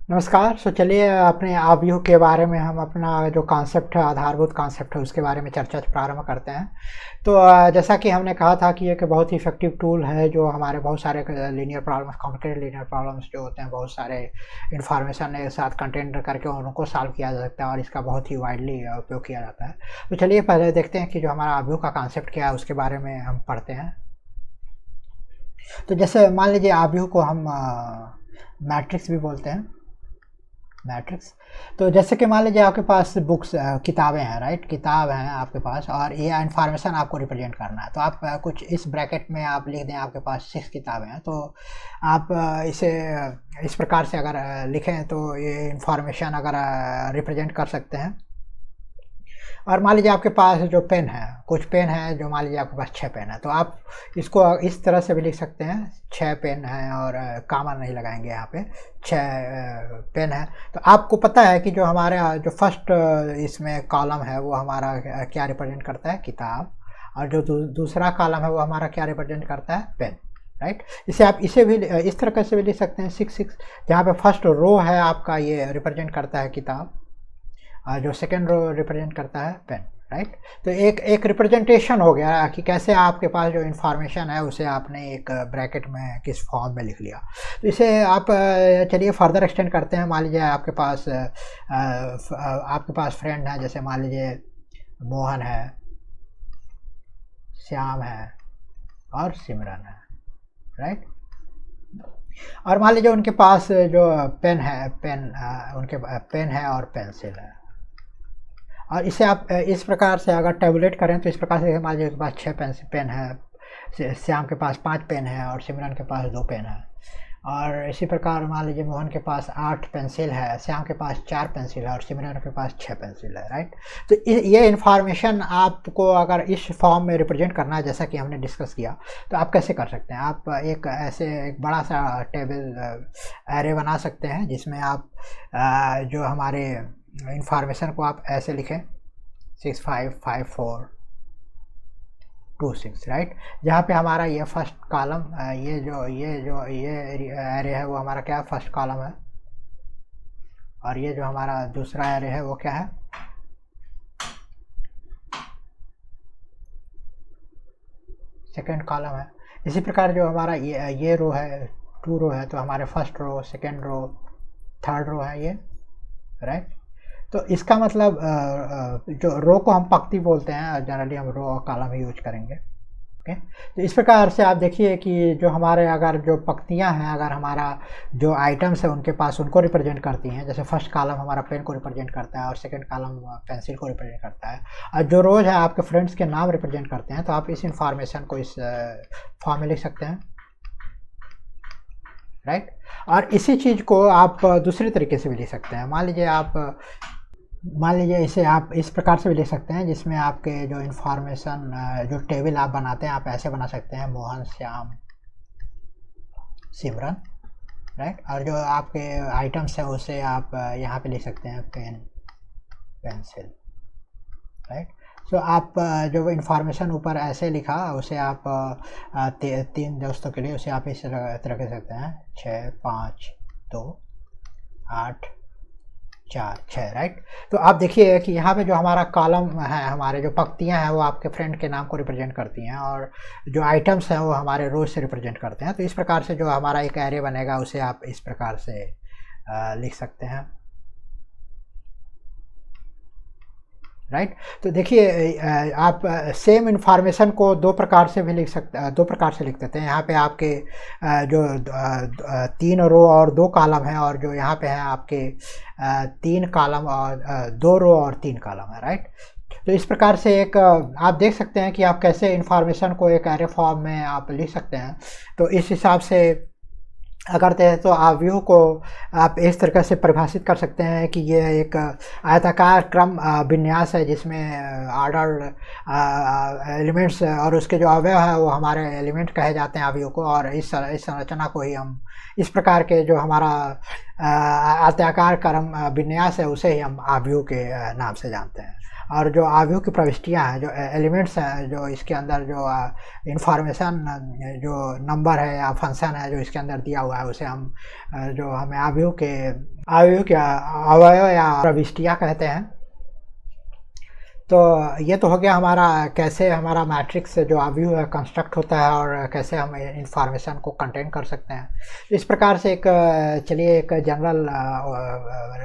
नमस्कार। चलिए अपने आव्यूह के बारे में हम अपना जो कॉन्सेप्ट है, आधारभूत कॉन्सेप्ट है, उसके बारे में चर्चा प्रारंभ करते हैं। तो जैसा कि हमने कहा था कि एक बहुत ही इफेक्टिव टूल है जो हमारे बहुत सारे linear problems, complicated linear problems जो होते हैं, बहुत सारे इन्फॉर्मेशन के साथ कंटेंट करके उनको सॉल्व किया जा सकता है और इसका बहुत ही वाइडली उपयोग किया जाता है। तो चलिए पहले देखते हैं कि जो हमारा आव्यूह का कॉन्सेप्ट क्या है, उसके बारे में हम पढ़ते हैं। तो जैसे मान लीजिए आव्यूह को हम मैट्रिक्स भी बोलते हैं, मैट्रिक्स। तो जैसे कि मान लीजिए आपके पास बुक्स, किताबें हैं, राइट, किताब हैं आपके पास और ये इन्फॉर्मेशन आपको रिप्रेजेंट करना है। तो आप कुछ इस ब्रैकेट में आप लिख दें, आपके पास 6 किताबें हैं। तो आप इसे इस प्रकार से अगर लिखें तो ये इन्फॉर्मेशन अगर रिप्रेजेंट कर सकते हैं। और मान लीजिए आपके पास जो पेन है, कुछ पेन है, जो मान लीजिए आपके पास 6 पेन है, तो आप इसको इस तरह से भी लिख सकते हैं। 6 पेन है और कामा नहीं लगाएंगे यहाँ पे, 6 पेन है। तो आपको पता है कि जो हमारा जो फर्स्ट इसमें कॉलम है वो हमारा क्या रिप्रेजेंट करता है, किताब। और जो दूसरा कॉलम है वो हमारा क्या रिप्रेजेंट करता है, पेन, राइट। इसे आप इसे भी इस तरह से भी लिख सकते हैं, 6 जहाँ पे फर्स्ट रो है आपका ये रिप्रेजेंट करता है किताब, जो सेकेंड रो रिप्रेजेंट करता है पेन, राइट। तो एक रिप्रेजेंटेशन हो गया कि कैसे आपके पास जो इन्फॉर्मेशन है उसे आपने एक ब्रैकेट में किस फॉर्म में लिख लिया। तो इसे आप चलिए फर्दर एक्सटेंड करते हैं। मान लीजिए आपके पास फ्रेंड है, जैसे मान लीजिए मोहन है, श्याम है और सिमरन है, राइट। और मान लीजिए उनके पास जो पेन है, उनके पेन है और पेंसिल है। और इसे आप इस प्रकार से अगर टेबुलेट करें तो इस प्रकार से मान लीजिए के पास 6 पेन है, श्याम के पास 5 पेन है और सिमरन के पास 2 पेन है। और इसी प्रकार मान लीजिए मोहन के पास 8 पेंसिल है, श्याम के पास 4 पेंसिल है और सिमरन के पास 6 पेंसिल है, राइट। तो ये इन्फॉर्मेशन आपको अगर इस फॉर्म में रिप्रेजेंट करना है, जैसा कि हमने डिस्कस किया, तो आप कैसे कर सकते हैं। आप एक बड़ा सा टेबल एरे बना सकते हैं जिसमें आप जो हमारे इंफॉर्मेशन को आप ऐसे लिखें, 6 5 5 4 2 6, राइट। जहाँ पे हमारा ये फर्स्ट कॉलम, ये एरे है वो हमारा क्या है, फर्स्ट कॉलम है। और ये जो हमारा दूसरा एरे है वो क्या है, सेकेंड कॉलम है। इसी प्रकार जो हमारा ये रो है, 2 रो है, तो हमारे first row, second row, third row है ये, राइट। तो इसका मतलब जो रो को हम पंक्ति बोलते हैं, जनरली हम रो और कॉलम ही यूज करेंगे, ओके। तो इस प्रकार से आप देखिए कि जो हमारे अगर जो पंक्तियां हैं, अगर हमारा जो आइटम्स है उनके पास उनको रिप्रेजेंट करती हैं, जैसे फर्स्ट कॉलम हमारा पेन को रिप्रेजेंट करता है और सेकंड कॉलम पेंसिल को रिप्रेजेंट करता है, और जो रोज है आपके फ्रेंड्स के नाम रिप्रेजेंट करते हैं, तो आप इस इंफॉर्मेशन को इस फॉर्म में लिख सकते हैं, राइट। और इसी चीज़ को आप दूसरे तरीके से भी लिख सकते हैं। मान लीजिए इसे आप इस प्रकार से भी लिख सकते हैं, जिसमें आपके जो इन्फॉर्मेशन, जो टेबल आप बनाते हैं, आप ऐसे बना सकते हैं, मोहन, श्याम, सिमरन, राइट। और जो आपके आइटम्स हैं उसे आप यहाँ पे लिख सकते हैं, पेन, पेंसिल, राइट। सो आप जो इन्फॉर्मेशन ऊपर ऐसे लिखा उसे आप 3 दोस्तों के लिए उसे आप इस तरह कह सकते हैं, 6 5 2 8 4 6, राइट। तो आप देखिए कि यहाँ पे जो हमारा कॉलम है, हमारे जो पंक्तियाँ हैं वो आपके फ्रेंड के नाम को रिप्रेजेंट करती हैं और जो आइटम्स हैं वो हमारे रोज से रिप्रेजेंट करते हैं। तो इस प्रकार से जो हमारा एक एरे बनेगा उसे आप इस प्रकार से लिख सकते हैं, राइट। तो देखिए आप सेम इन्फॉर्मेशन को 2 प्रकार से भी लिख सकते, 2 प्रकार से लिख देते हैं। यहाँ पे आपके जो 3 रो और 2 कॉलम है, और जो यहाँ पे है आपके 3 कॉलम और 2 रो और 3 कॉलम है, राइट। तो इस प्रकार से एक आप देख सकते हैं कि आप कैसे इन्फॉर्मेशन को एक एरे फॉर्म में आप लिख सकते हैं। तो इस हिसाब से करते हैं तो आव्यूह को आप इस तरह से परिभाषित कर सकते हैं कि ये एक आयताकार क्रम विन्यास है, जिसमें ऑर्डर एलिमेंट्स और उसके जो अवयव है वो हमारे एलिमेंट कहे जाते हैं आव्यूह को। और इस संरचना को ही हम इस प्रकार के जो हमारा आयताकार क्रम विन्यास है उसे ही हम आव्यूह के नाम से जानते हैं। और जो आव्यूह की प्रविष्टियाँ हैं, जो एलिमेंट्स हैं, जो इसके अंदर जो इंफॉर्मेशन, जो नंबर है या फंक्शन है जो इसके अंदर दिया हुआ है, उसे हम जो हमें आव्यूह के अवयव या प्रविष्टियाँ कहते हैं। तो ये तो हो गया हमारा कैसे हमारा मैट्रिक्स जो आव्यूह है कंस्ट्रक्ट होता है और कैसे हम इंफॉर्मेशन को कंटेन कर सकते हैं। इस प्रकार से चलिए एक जनरल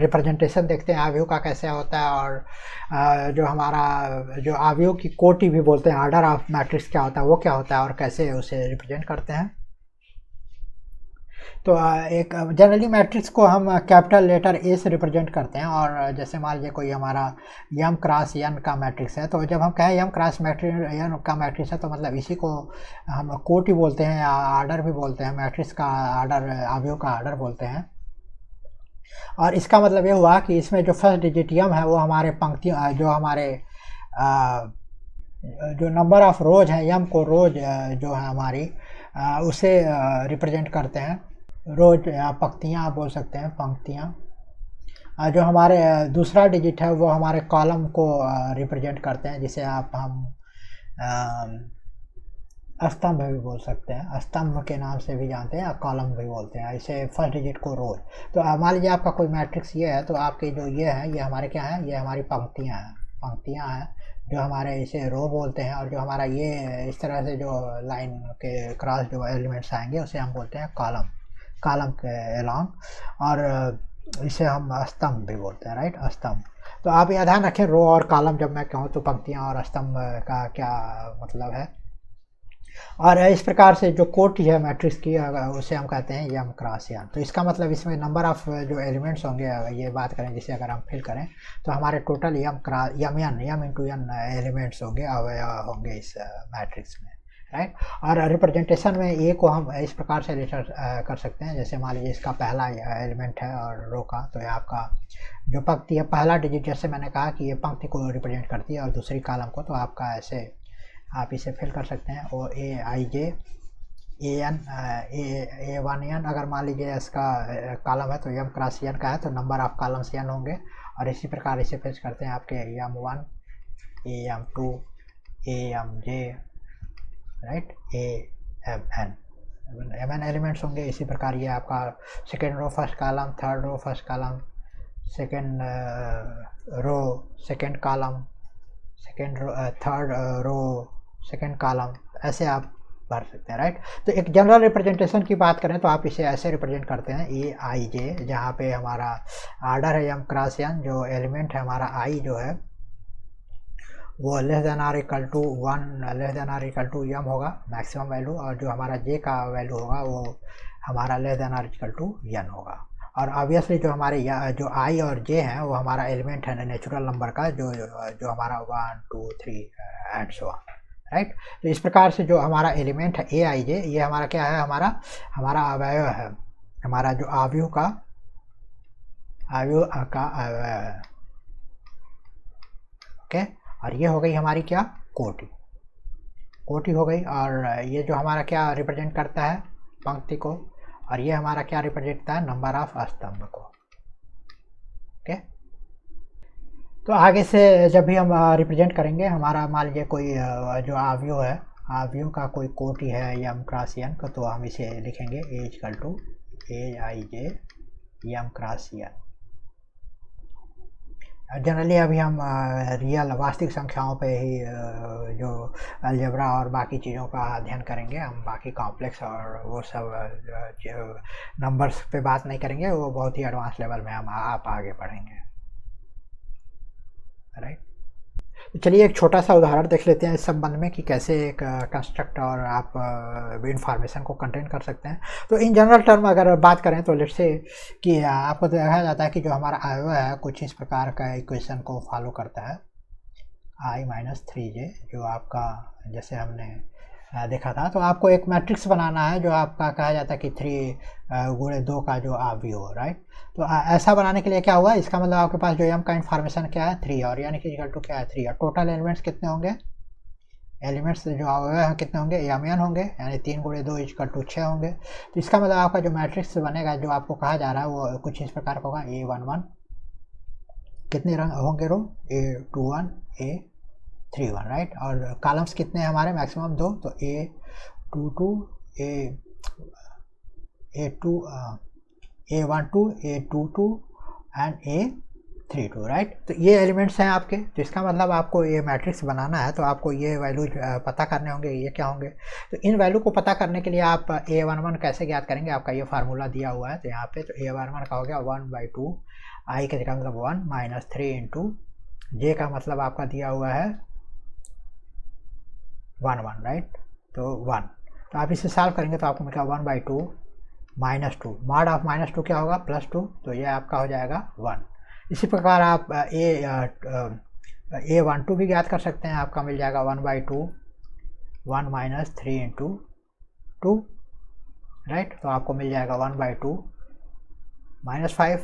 रिप्रेजेंटेशन देखते हैं आव्यूह का कैसे होता है, और जो हमारा जो आव्यूह की कोटि भी बोलते हैं, ऑर्डर ऑफ मैट्रिक्स क्या होता है, वो क्या होता है और कैसे उसे रिप्रेजेंट करते हैं। तो एक जनरली मैट्रिक्स को हम कैपिटल लेटर ए से रिप्रेजेंट करते हैं, और जैसे मान लीजिए कोई हमारा यम क्रॉस एन का मैट्रिक्स है, तो जब हम कहें यम क्रॉस एन का मैट्रिक्स है तो मतलब इसी को हम कोटि बोलते हैं या आर्डर भी बोलते हैं, मैट्रिक्स का आर्डर, आव्यूह का आर्डर बोलते हैं। और इसका मतलब ये हुआ कि इसमें जो फर्स्ट डिजिट यम है वो हमारे पंक्ति जो हमारे जो नंबर ऑफ रोज हैं, यम को रोज जो है हमारी उसे रिप्रेजेंट करते हैं, रोज या पंक्तियाँ आप बोल सकते हैं, पंक्तियाँ। जो हमारे दूसरा डिजिट है वो हमारे कॉलम को रिप्रेजेंट करते हैं, जिसे हम स्तंभ भी बोल सकते हैं, स्तंभ के नाम से भी जानते हैं या कॉलम भी बोलते हैं। इसे फर्स्ट डिजिट को रोज। तो मान लीजिए आपका कोई मैट्रिक्स ये है, तो आपके जो ये है ये हमारे क्या है, ये हमारी पंक्तियाँ हैं, पंक्तियाँ हैं जो हमारे इसे रो बोलते हैं, और जो हमारा ये इस तरह से जो लाइन के क्रॉस जो एलिमेंट्स आएंगे उसे हम बोलते हैं कॉलम, कॉलम के अलॉन्ग, और इसे हम स्तंभ भी बोलते हैं, राइट, स्तंभ। तो आप यह ध्यान रखें रो और कॉलम जब मैं कहूँ तो पंक्तियाँ और स्तंभ का क्या मतलब है। और इस प्रकार से जो कोटि है मैट्रिक्स की उसे हम कहते हैं यम क्रॉस एन। तो इसका मतलब इसमें नंबर ऑफ जो एलिमेंट्स होंगे, ये बात करें जिसे अगर हम फिल करें तो हमारे total M into N elements होंगे, अवयव होंगे इस मैट्रिक्स में, राइट। और रिप्रेजेंटेशन में ए को हम इस प्रकार से लेटर कर सकते हैं, जैसे मान लीजिए इसका पहला एलिमेंट है और रो का, तो ये आपका जो पंक्ति है, पहला डिजिट जैसे मैंने कहा कि ये पंक्ति को रिप्रेजेंट करती है और दूसरी कॉलम को, तो आपका ऐसे आप इसे फिल कर सकते हैं। ओ ए I J A N A one N, अगर मान लीजिए इसका कॉलम है तो यम क्रॉस एन का है तो नंबर ऑफ कॉलम्स एन होंगे, और इसी प्रकार इसे फिल करते हैं आपके A M one, A M two, A M J, right, A M N elements होंगे। इसी प्रकार ये आपका second row first column, third row first column, second row second column, second row third row second column, ऐसे आप भर सकते हैं, राइट। तो एक जनरल रिप्रेजेंटेशन की बात करें तो आप इसे ऐसे रिप्रेजेंट करते हैं ए आई जे, जहाँ पे हमारा आर्डर है यम क्रॉस एन, जो एलिमेंट है हमारा आई जो है वो less than or equal to 1, less than or equal to M होगा मैक्सिमम वैल्यू, और जो हमारा जे का वैल्यू होगा वो हमारा less than or equal to N होगा। और ऑब्वियसली जो हमारे जो आई और जे हैं वो हमारा एलिमेंट है नेचुरल नंबर का, जो हमारा 1 2 3 एंड सो ऑन, राइट। तो इस प्रकार से जो हमारा एलिमेंट है ए आई जे, ये हमारा क्या है, हमारा अवयव है, हमारा जो आव्यूह का अवयव है, ओके। और ये हो गई हमारी क्या, कोटि हो गई। और ये जो हमारा क्या रिप्रेजेंट करता है, पंक्ति को, और ये हमारा क्या रिप्रेजेंट करता है, नंबर ऑफ स्तंभ को, ओके। तो आगे से जब भी हम रिप्रेजेंट करेंगे, हमारा मान लीजिए कोई जो आव्यूह है, आव्यूह का कोई कोटि है यम क्रॉस एन का, तो हम इसे लिखेंगे A equal to A I J M cross N. Generally अभी हम रियल वास्तविक संख्याओं पे ही जो अलजेब्रा और बाकी चीज़ों का अध्ययन करेंगे, हम बाकी कॉम्प्लेक्स और वो सब नंबर्स पे बात नहीं करेंगे, वो बहुत ही एडवांस लेवल में आप आगे बढ़ेंगे, राइट। तो चलिए एक छोटा सा उदाहरण देख लेते हैं इस संबंध में कि कैसे एक कंस्ट्रक्ट और आप इंफॉर्मेशन को कंटेन कर सकते हैं। तो इन जनरल टर्म अगर बात करें तो लेट्स से कि आपको देखा जाता है कि जो हमारा अवयव है कुछ इस प्रकार का इक्वेशन को फॉलो करता है, i माइनस 3j, जो आपका जैसे हमने देखा था। तो आपको एक मैट्रिक्स बनाना है जो आपका कहा जाता है कि 3 गुणे 2 का जो आव्यूह हो, राइट। तो ऐसा बनाने के लिए क्या हुआ, इसका मतलब आपके पास जो एम का इन्फॉर्मेशन क्या है 3, और यानी कि इक्वल टू क्या है 3, और टोटल एलिमेंट्स कितने होंगे, एलिमेंट्स जो अवयव हैं कितने होंगे, एम एन होंगे, यानी 3 गुणे 2 इक्वल टू 6 होंगे। तो इसका मतलब आपका जो मैट्रिक्स बनेगा जो आपको कहा जा रहा है वो कुछ इस प्रकार का होगा, A11 कितने रंग होंगे रो, A21 A31, राइट। और कॉलम्स कितने हैं हमारे, मैक्सिमम 2, तो A22 A12 A22 and A32, right. तो ये एलिमेंट्स हैं आपके, तो इसका मतलब आपको ये मैट्रिक्स बनाना है तो आपको ये वैल्यू पता करने होंगे, ये क्या होंगे। तो इन वैल्यू को पता करने के लिए आप A11 कैसे ज्ञात करेंगे, आपका ये फार्मूला दिया हुआ है। तो यहाँ पे तो A11 का हो गया 1/2, आई का मतलब 1 माइनस 3 इंटू जे का मतलब आपका दिया हुआ है 1 राइट, तो 1। तो आप इसे सॉल्व करेंगे तो आपको मिलेगा 1/2 -2, मॉड ऑफ -2 क्या होगा, +2, तो ये आपका हो जाएगा 1। इसी प्रकार आप A12 भी ज्ञात कर सकते हैं, आपका मिल जाएगा 1/2 1 माइनस 3 इंटू 2, राइट। तो आपको मिल जाएगा 1/2 -5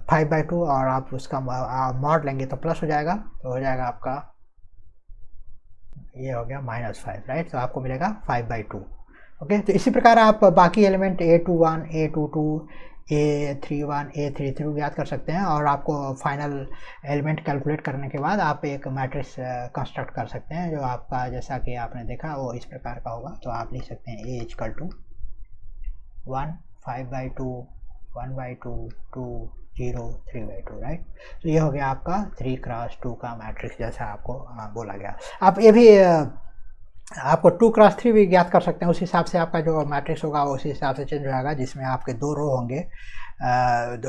5/2, और आप उसका मॉड लेंगे तो प्लस हो जाएगा, तो हो जाएगा आपका ये हो गया -5, राइट। तो आपको मिलेगा 5/2। ओके, तो इसी प्रकार आप बाकी element A21 A22 A31 A33 ज्ञात कर सकते हैं, और आपको फाइनल एलिमेंट कैलकुलेट करने के बाद आप एक मैट्रिक्स कंस्ट्रक्ट कर सकते हैं, जो आपका जैसा कि आपने देखा वो इस प्रकार का होगा। तो आप लिख सकते हैं A = 1 5/2 1/2 2 0 3/2, राइट। तो ये हो गया आपका 3x2 का मैट्रिक्स, जैसा आपको बोला गया। आप ये भी आपको 2x3 भी ज्ञात कर सकते हैं, उस हिसाब से आपका जो मैट्रिक्स होगा उसी हिसाब से चेंज हो जाएगा, जिसमें आपके 2 रो होंगे,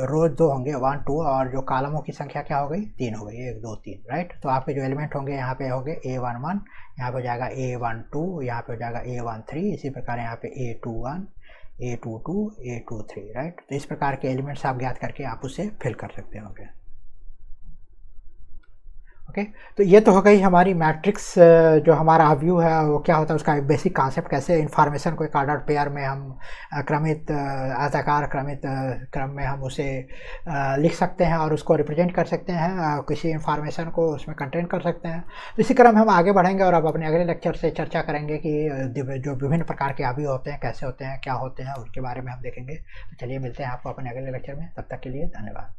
रो 2 होंगे 1 2, और जो कॉलमों की संख्या क्या हो गई, 3 हो गई, 1 2 3, राइट। तो आपके जो एलिमेंट होंगे यहाँ पे होंगे A11, यहाँ पे हो जाएगा A12, यहाँ पे हो जाएगा A13, इसी प्रकार यहाँ पे A21 A22 A23, राइट। तो इस प्रकार के एलिमेंट्स आप ज्ञात करके आप उसे फिल कर सकते होंगे। ओके, तो ये तो हो गई हमारी मैट्रिक्स। जो हमारा व्यू है वो क्या होता है, उसका एक बेसिक कॉन्सेप्ट, कैसे इन्फॉर्मेशन को एक ऑर्डर पेयर में हम क्रमित आयताकार क्रमित क्रम में हम उसे लिख सकते हैं और उसको रिप्रेजेंट कर सकते हैं, किसी इन्फॉर्मेशन को उसमें कंटेन कर सकते हैं। तो इसी क्रम में हम आगे बढ़ेंगे और अब अपने अगले लेक्चर से चर्चा करेंगे कि जो विभिन्न प्रकार के अवयव होते हैं कैसे होते हैं, क्या होते हैं, उनके बारे में हम देखेंगे। तो चलिए मिलते हैं आपको अपने अगले लेक्चर में, तब तक के लिए धन्यवाद।